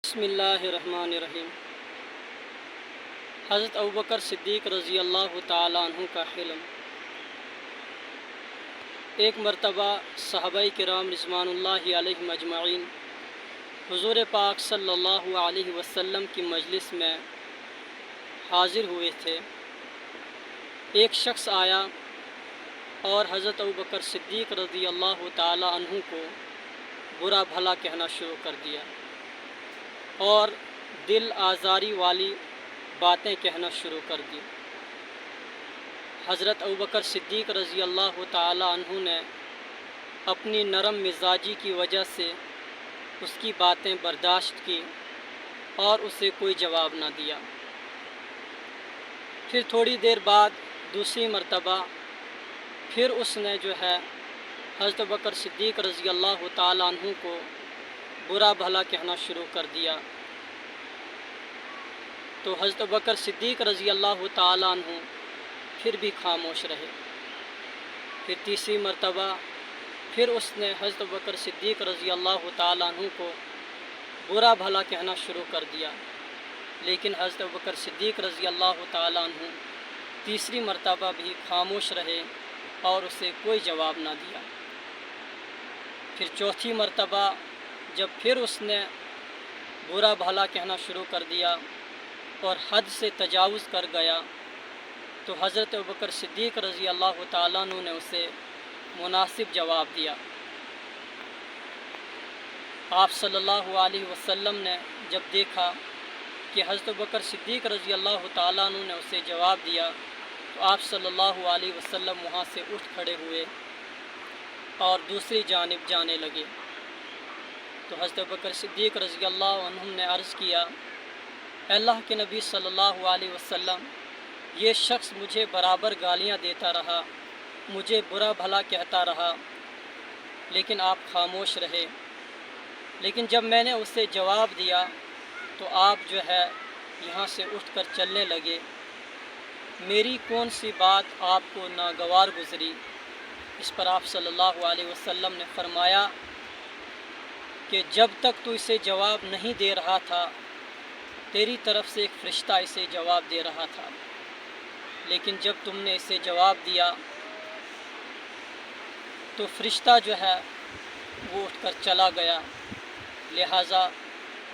बिस्मिल्लाहिर्रहमानिर्रहीम। हज़रत अबू बकर सिद्दीक़ रज़ी अल्लाह ताला अन्हु का हिल्म। एक मरतबा सहाबाए किराम रिज़वानुल्लाहि अलैहिम अजमईन हुज़ूर पाक सल्लल्लाहु अलैहि वसल्लम की मजलिस में हाज़िर हुए थे। एक शख्स आया और हज़रत अबू बकर सिद्दीक़ रज़ी अल्लाह ताला अन्हु को बुरा भला कहना शुरू कर दिया और दिल आज़ारी वाली बातें कहना शुरू कर दी। हज़रत अबू बकर सिद्दीक़ रज़ी अल्लाह ताला अन्हु ने अपनी नरम मिजाजी की वजह से उसकी बातें बर्दाश्त की और उसे कोई जवाब ना दिया। फिर थोड़ी देर बाद दूसरी मरतबा फिर उसने हज़रत अबू बकर सिद्दीक़ रज़ी अल्लाह ताला अन्हु को बुरा भला कहना शुरू कर दिया। तो हज़रत अबू बकर सिद्दीक़ रज़ी अल्लाह ताला अन्हु फिर भी खामोश रहे। फिर तीसरी मरतबा फिर उसने हज़रत अबू बकर सिद्दीक़ रज़ी अल्लाह ताला अन्हु को बुरा भला कहना शुरू कर दिया, लेकिन हज़रत अबू बकर सिद्दीक़ रज़ी अल्लाह ताला अन्हु तीसरी मरतबा भी खामोश रहे और उसे कोई जवाब ना दिया। फिर चौथी मरतबा जब फिर उसने बुरा भला कहना शुरू कर दिया और हद से तजावुज़ कर गया, तो हज़रत अबू बकर सिद्दीक़ रज़ी अल्लाह ताला अन्हु ने उसे मुनासिब जवाब दिया। आप सल्लल्लाहु अलैहि वसल्लम ने जब देखा कि हज़रत अबू बकर सिद्दीक़ रज़ी अल्लाह ताला अन्हु ने उसे जवाब दिया, तो आप सल्लल्लाहु अलैहि वसल्लम वहाँ से उठ खड़े हुए और दूसरी जानिब जाने लगे। तो हज़रत अबू बकर सिद्दीक़ रज़ी अल्लाह अन्हु ने अर्ज़ किया, अल्लाह के नबी सल्लल्लाहु अलैहि वसल्लम, ये शख्स मुझे बराबर गालियाँ देता रहा, मुझे बुरा भला कहता रहा, लेकिन आप खामोश रहे। लेकिन जब मैंने उसे जवाब दिया तो आप यहाँ से उठकर चलने लगे। मेरी कौन सी बात आपको नागवार गुज़री? इस पर आप सल्लल्लाहु अलैहि वसल्लम ने फरमाया कि जब तक तू इसे जवाब नहीं दे रहा था, तेरी तरफ से एक फ़रिश्ता इसे जवाब दे रहा था, लेकिन जब तुमने इसे जवाब दिया तो फ़रिश्ता वो उठकर चला गया। लिहाजा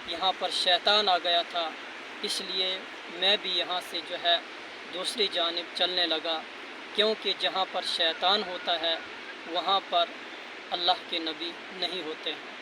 यहाँ पर शैतान आ गया था, इसलिए मैं भी यहाँ से दूसरी जानिब चलने लगा, क्योंकि जहाँ पर शैतान होता है वहाँ पर अल्लाह के नबी नहीं होते हैं।